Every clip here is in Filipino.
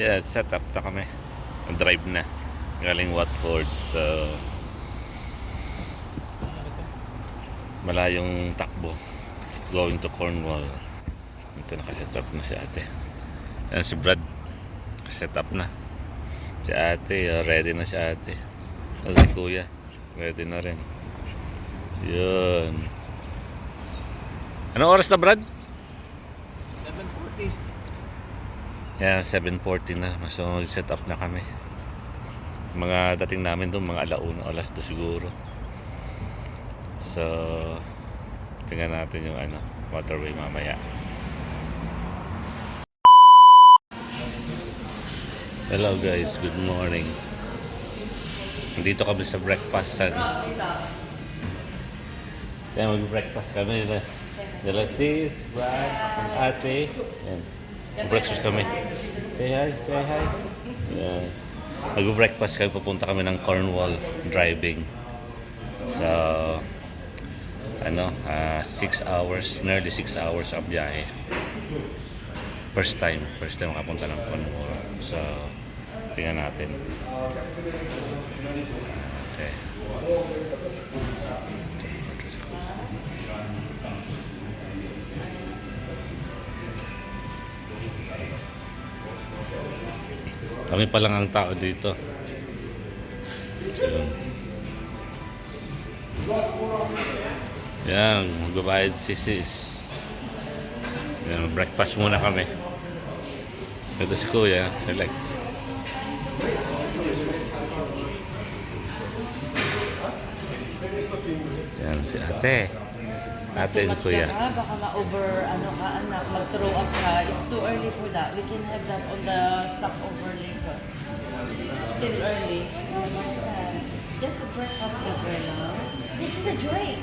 Yeah, set up na kami. Drive na. Galing Watford. So, malayong takbo. Going to Cornwall. Ito nakaset up na si ate. Yan si Brad. Set up na. Si ate, ready na si ate. Si kuya, ready na rin. Yun. Anong oras na, Brad? 7:40. Yan, 7:40 na. So, set up na kami. Mga dating namin doon, mga alauna, alas 2 siguro. So, tingnan natin yung waterway mamaya. Hello guys, good morning. Nandito kami sa breakfastan. Kaya mag-breakfast kami nila sis, Brad, ang ate. Yan. Breakfast kami. Say hi, say hi. Yan. Mag-breakfast kami, pupunta kami ng Cornwall driving. So, 6 hours, nearly 6 hours ang biyahe. First time makapunta ng Cornwall. So, tingnan natin. Okay. Kami pa lang ang tao dito. So, yan, magbabayad si sis. Yan, breakfast muna kami. Ito si kuya, select. Yan, si ate. Ate and kuya. Baka ma-over, ka anak, mag-throw up ka. It's too early for that. We can have that on the stopover later. Still early. Just a breakfast over now. This is a drink.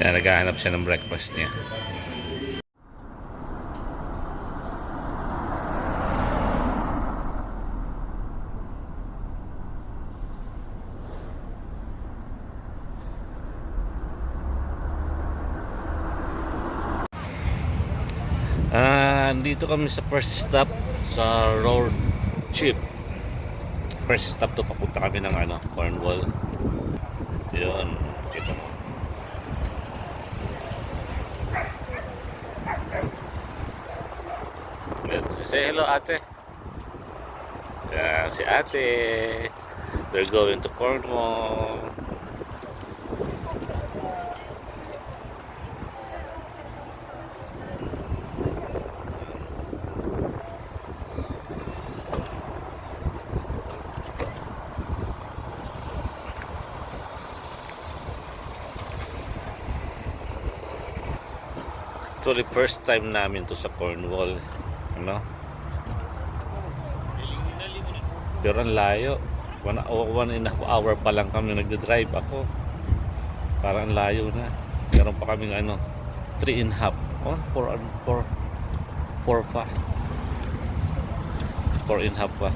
Yan, naghahanap siya ng breakfast niya. Dito kami sa first stop sa road trip. First stop to, papunta kami ng Cornwall. Yun, kita mo. Say hello, ate. Si ate. They're going to Cornwall. Actually, first time namin to sa Cornwall. Pero ang layo. 1.5 hour pa lang kami nagde-drive ako. Parang layo na. Meron pa kaming 3.5. 4 pa. 4.5 pa.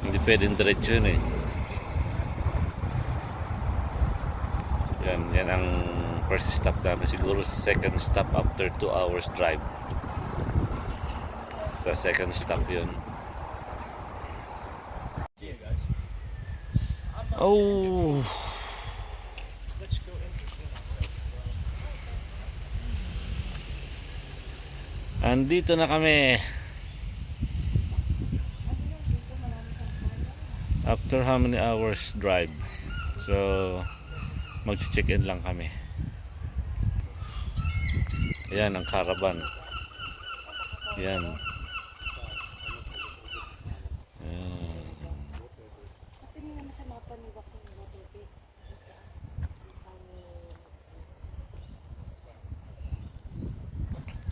Hindi pwedeng diretso yun eh. Yan ang first stop namin. Siguro second stop after 2 hours drive. Sa second stop yun. Oh! Andito na kami. After how many hours drive? So, mag-check-in lang kami. Ayan ang caravan. Ayan.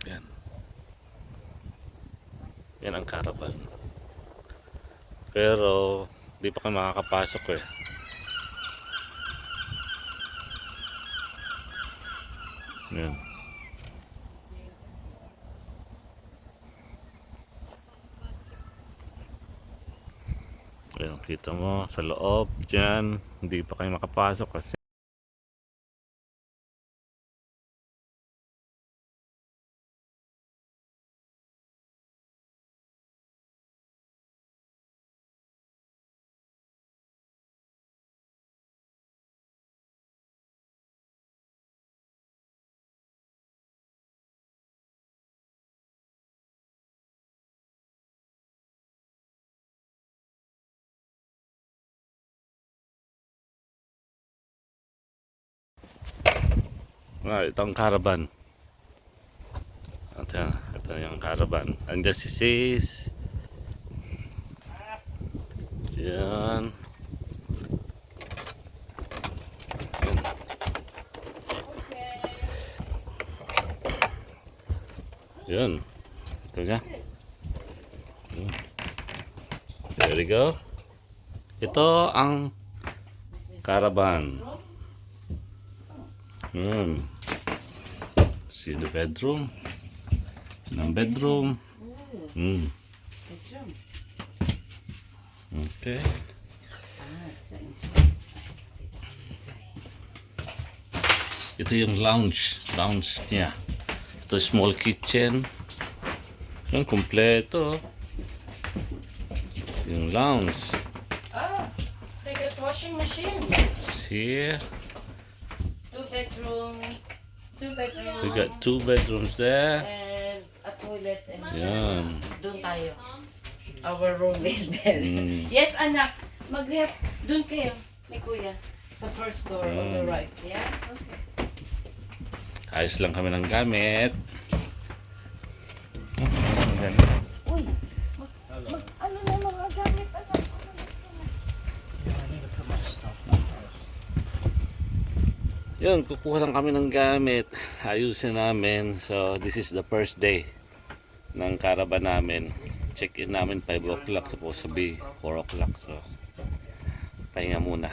Ayan. Yan ang caravan. Pero di pa kami makakapasok eh. Yan. Kita mo sa loob dyan, hindi pa kayo makapasok kasi itong caravan. Ito yung caravan. Andiyan si Sis. Yan. Yan. Yan. Ito niya. There we go. Ito ang caravan. See the bedroom. Ng bedroom. Okay. Ito yung lounge niya. Ito small kitchen. Yung kompleto. Yung lounge. They got washing machine. Here. Two bedroom. We got 2 bedrooms there. And a toilet and Yan. doon tayo. Our room is there. Yes, anak. Mag-help. Doon kayo ni Kuya. Sa first door on the right. Yeah? Okay. Ayos lang kami ng gamit. Uy. Ano na mga gamit, anak? Yun, kukuha lang kami ng gamit. Ayusin namin. So, this is the first day ng caravan namin. Check-in namin 5 o'clock. Supposed to be 4 o'clock. So, pahinga muna.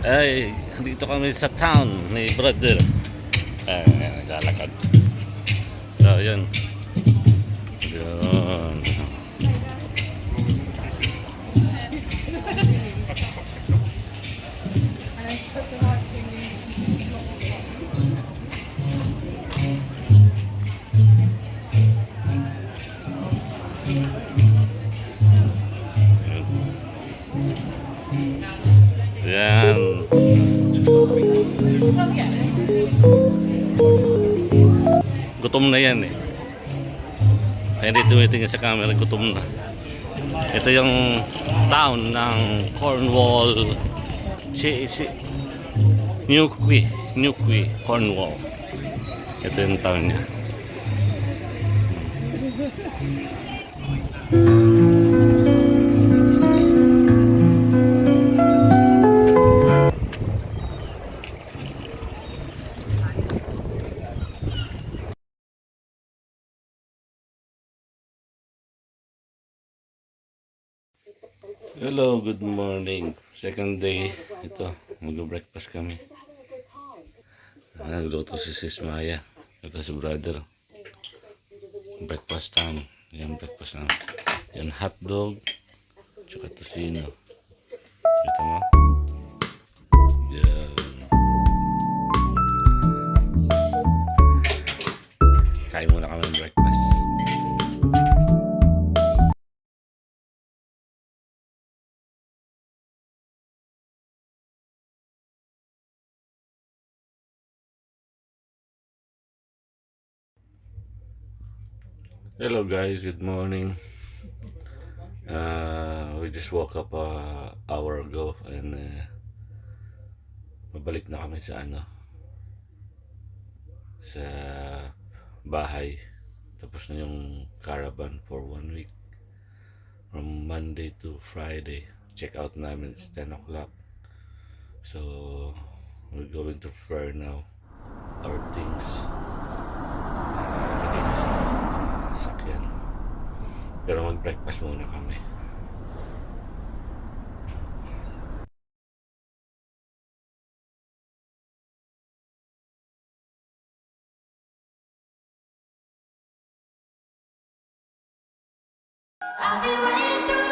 Ay, dito kami sa town ni brother. Ay, naglalakad. So, yun. Yun. Yan. Gutom na yan eh. Kaya hindi tumitingin sa camera, gutom na. Ito yung town ng Cornwall. Newquay, Cornwall. Ito yung town niya. Hello, good morning. Second day. Ito, mag-breakfast kami. Nagluto si Sis Maya. Ito si brother. Breakfast time. Yan, breakfast namin. Yan, hotdog. Tsaka tosino. Ito mo. Yan. Kain muna kami ng breakfast. Hello guys, good morning. We just woke up hour ago and mabalik na kami sa sa bahay. Tapos na yung caravan for 1 week. From Monday to Friday. Check out namin, it's 10 o'clock. So, We're going to prepare now our things. Lagay na sa sasakyan. Pero mag-breakfast muna kami. I've been running through